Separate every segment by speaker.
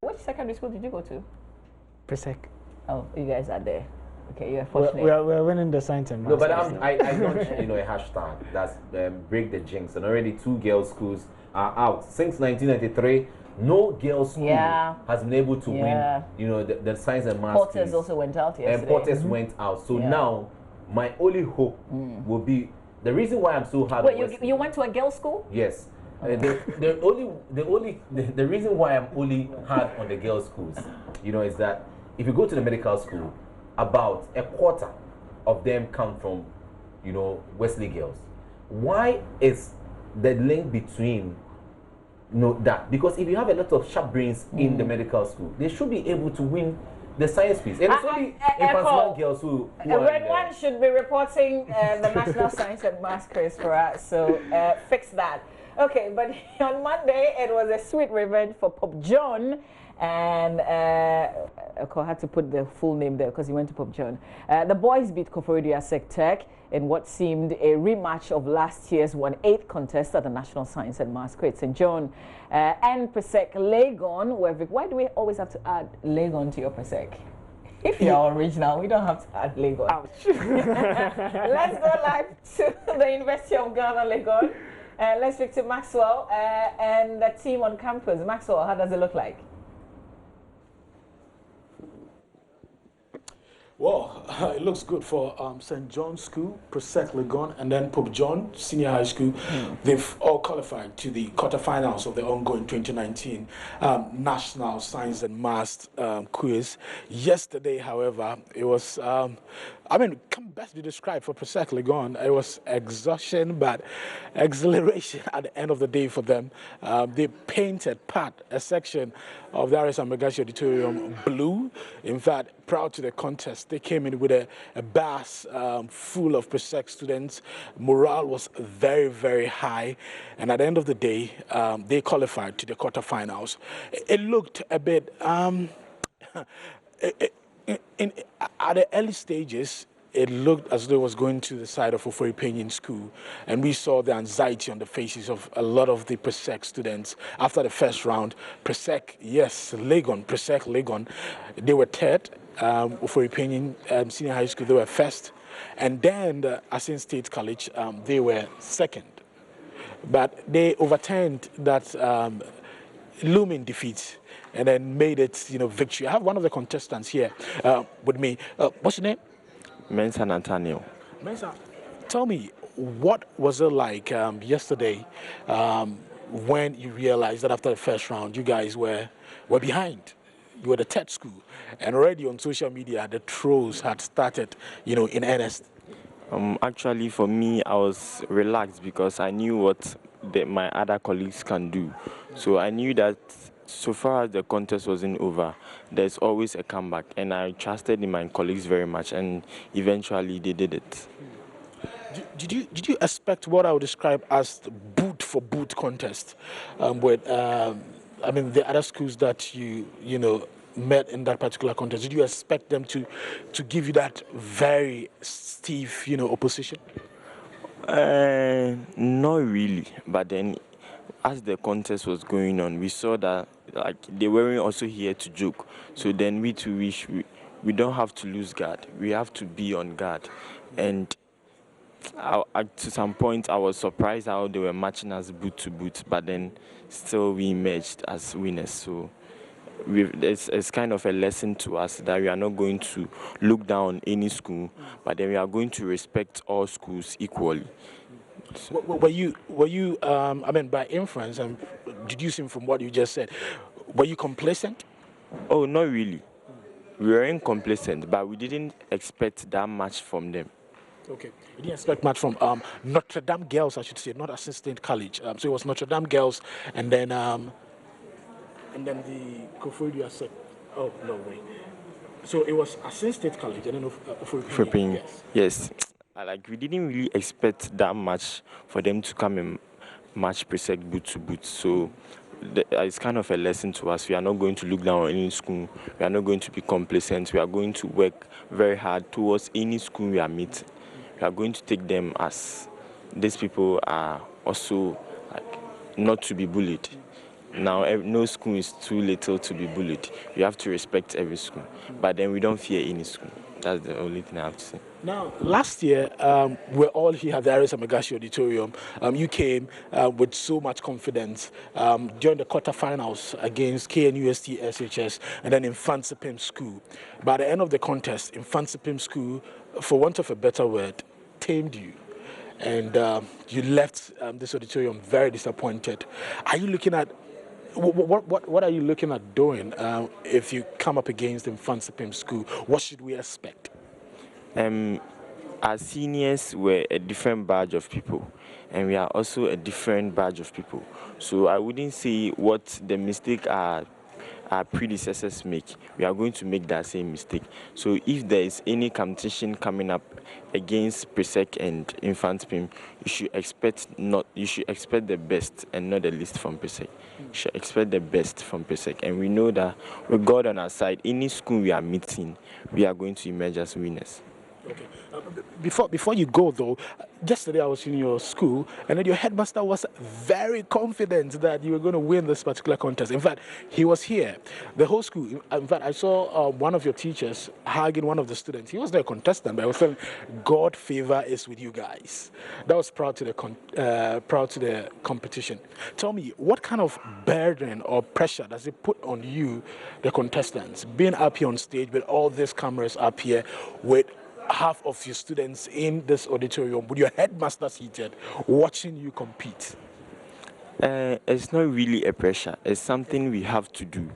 Speaker 1: Which secondary school did you go to?
Speaker 2: Presec.
Speaker 1: Oh, you guys are there. Okay, you're fortunate.
Speaker 2: We're winning the science and maths.
Speaker 3: No, but I launched, a hashtag that's break the jinx, and already 2 girls' schools are out since 1993. No girls' school has been able to win, the science and maths.
Speaker 1: Porters also went out yesterday.
Speaker 3: And Porters went out. So now, my only hope will be the reason why I'm so hard.
Speaker 1: Wait, you went to a girls' school?
Speaker 3: Yes. The reason why I'm only hard on the girls' schools, is that if you go to the medical school, about a quarter of them come from, Wesley girls. Why is the link between that? Because if you have a lot of sharp brains in the medical school, they should be able to win the science piece. And it's only infantile girls who
Speaker 1: Red One should be reporting the National Science and Maths quiz for us, so fix that. Okay, but on Monday, it was a sweet revenge for Pope John. And I had to put the full name there because he went to Pope John. The boys beat Koforidua Tech in what seemed a rematch of last year's 1/8 contest at the National Science and Maths Quiz. St. John and Presec Legon were Why do we always have to add Legon to your Presec? If you're original, we don't have to add Legon. Ouch. Let's go live to the University of Ghana, Legon. Let's speak to Maxwell and the team on campus. Maxwell, how does it look like?
Speaker 4: Well, it looks good for St. John's School, Presec Legon, and then Pope John Senior High School. They've all qualified to the quarterfinals of the ongoing 2019 National Science and Maths quiz. Yesterday, however, it was, can best be described for Presec Legon. It was exhaustion, but exhilaration at the end of the day for them. They painted a section of the RS Megashi Auditorium blue. In fact, proud to the contest, they came in with a bus full of Presec students. Morale was very, very high. And at the end of the day, they qualified to the quarterfinals. It looked a bit, at the early stages, it looked as though it was going to the side of Ofori-Penyin School, and we saw the anxiety on the faces of a lot of the Presec students. After the first round, Presec Legon, they were third. Ofori-Penyin Senior High School, they were first. And then the Asin State College, they were second. But they overturned that looming defeat and then made it, victory. I have one of the contestants here with me. What's your name?
Speaker 5: Mensa Nathaniel.
Speaker 4: Mensa, tell me, what was it like yesterday when you realized that after the first round you guys were behind? You were the third school, and already on social media the trolls had started, in earnest.
Speaker 5: Actually, for me, I was relaxed because I knew what my other colleagues can do. So I knew that so far as the contest wasn't over, there's always a comeback, and I trusted in my colleagues very much, and eventually they did it.
Speaker 4: Did you expect what I would describe as the boot for boot contest with the other schools that you met in that particular contest? Did you expect them to give you that very stiff opposition?
Speaker 5: Not really, but then as the contest was going on, we saw that they weren't also here to joke. So then we we don't have to lose guard. We have to be on guard. And to some point, I was surprised how they were matching us boot to boot, but then still we emerged as winners. So it's kind of a lesson to us that we are not going to look down on any school, but then we are going to respect all schools equally.
Speaker 4: So. Were you by inference, and deducing from what you just said, were you complacent?
Speaker 5: Oh, not really. We weren't complacent, but we didn't expect that much from them.
Speaker 4: Okay, you didn't expect much from Notre Dame girls, I should say, not Assistant College. So it was Notre Dame girls, and then the Koforidua Sec. Oh no way. So it was Assistant College, and then Ofori-Penyin.
Speaker 5: Yes. We didn't really expect that much for them to come and match Presec boot to boot. So it's kind of a lesson to us. We are not going to look down on any school. We are not going to be complacent. We are going to work very hard towards any school we are meeting. We are going to take them as these people are also not to be bullied. Now, no school is too little to be bullied. You have to respect every school. But then we don't fear any school. That's the only thing I have to say.
Speaker 4: Now, last year, we're all here at the Aris Amagashi Auditorium. You came with so much confidence during the quarterfinals against KNUST SHS and then Infansipim School. By the end of the contest, Infansipim School, for want of a better word, tamed you. And you left this auditorium very disappointed. Are you looking at what are you looking at doing if you come up against Infansipim School? What should we expect?
Speaker 5: Our seniors were a different batch of people, and we are also a different batch of people. So I wouldn't say what the mistake our predecessors make, we are going to make that same mistake. So if there is any competition coming up against Presec and Infansipim, you should expect the best and not the least from Presec. You should expect the best from Presec, and we know that with God on our side, any school we are meeting, we are going to emerge as winners.
Speaker 4: Okay. Before you go though, yesterday I was in your school, and then your headmaster was very confident that you were going to win this particular contest. In fact, he was here, the whole school. In fact, I saw one of your teachers hugging one of the students. He was their contestant, but I was saying, God favor is with you guys. That was proud to the competition. Tell me, what kind of burden or pressure does it put on you, the contestants, being up here on stage with all these cameras up here, with half of your students in this auditorium, with your headmaster seated, watching you compete?
Speaker 5: It's not really a pressure. It's something we have to do,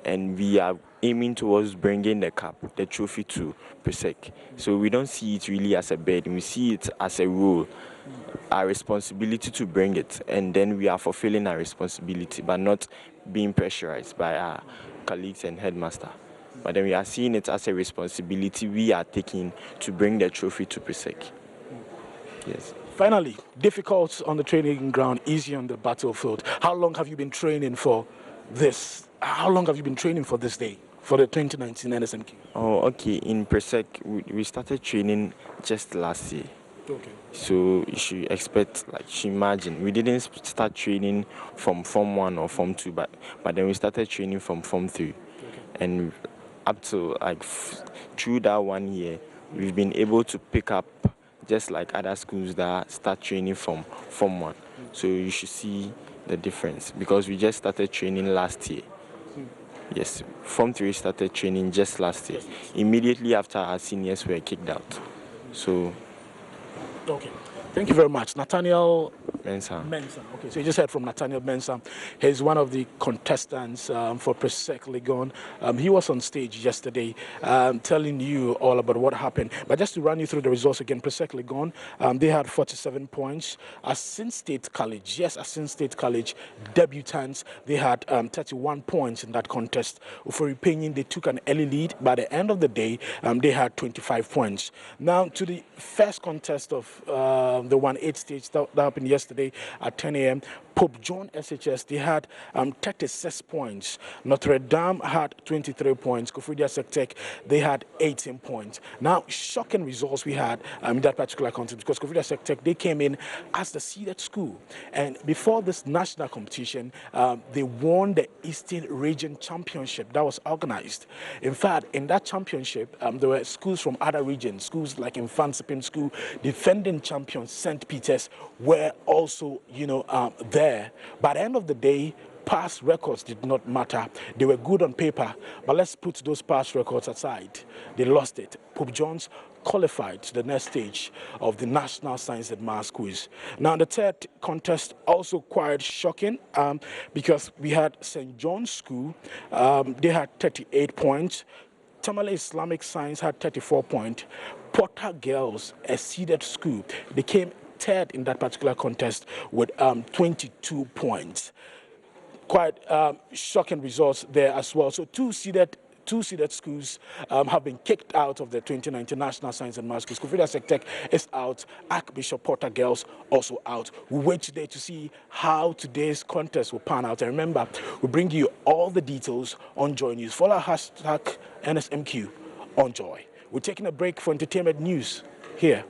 Speaker 5: and we are aiming towards bringing the cup, the trophy to Presec. So we don't see it really as a burden. We see it as a role, our responsibility to bring it, and then we are fulfilling our responsibility, but not being pressurized by our colleagues and headmaster. But then we are seeing it as a responsibility we are taking to bring the trophy to Presec. Yes.
Speaker 4: Finally, difficult on the training ground, easy on the battlefield. How long have you been training for this? How long have you been training for this day, for the 2019 NSMQ?
Speaker 5: Oh, okay. In Presec, we started training just last year.
Speaker 4: Okay.
Speaker 5: So you should expect, like, you imagine, we didn't start training from Form 1 or Form 2, but then we started training from Form 3. Okay. And up to, like, through that 1 year, we've been able to pick up just like other schools that start training from Form 1. So you should see the difference, because we just started training last year. Yes, Form 3 started training just last year, immediately after our seniors were kicked out. So...
Speaker 4: Okay. Thank you very much. Nathaniel
Speaker 5: Mensah.
Speaker 4: Okay, so you just heard from Nathaniel Mensah. He's one of the contestants for Presec Legon. He was on stage yesterday telling you all about what happened. But just to run you through the results again, Presec Legon, they had 47 points. Assin State College, yes, Assin State College debutants, they had 31 points in that contest. For Repaying, they took an early lead. By the end of the day, they had 25 points. Now to the first contest of the 1-8 stage that happened yesterday at 10 a.m. Pope John SHS, they had 36 points. Notre Dame had 23 points. Koforidua Sectec, they had 18 points. Now, shocking results we had in that particular contest, because Koforidua Sectec, they came in as the seeded school. And before this national competition, they won the Eastern Region Championship that was organized. In fact, in that championship, there were schools from other regions, schools like Infansipim School, defending champions St. Peter's were also, there. By the end of the day, past records did not matter. They were good on paper, but let's put those past records aside. They lost it. Pope John's qualified to the next stage of the National Science and Maths Quiz. Now, the third contest also quite shocking because we had St. John's School. They had 38 points. Tamale Islamic Science had 34 points. Porter Girls, a seeded school, they came third in that particular contest with 22 points. Quite shocking results there as well. So two seeded schools have been kicked out of the 2019 National Science and Maths Quiz. Koforidua Sectec is out. Archbishop Porter Girls also out. We wait today to see how today's contest will pan out. And remember, we bring you all the details on Joy News. Follow hashtag NSMQ on Joy. We're taking a break for entertainment news here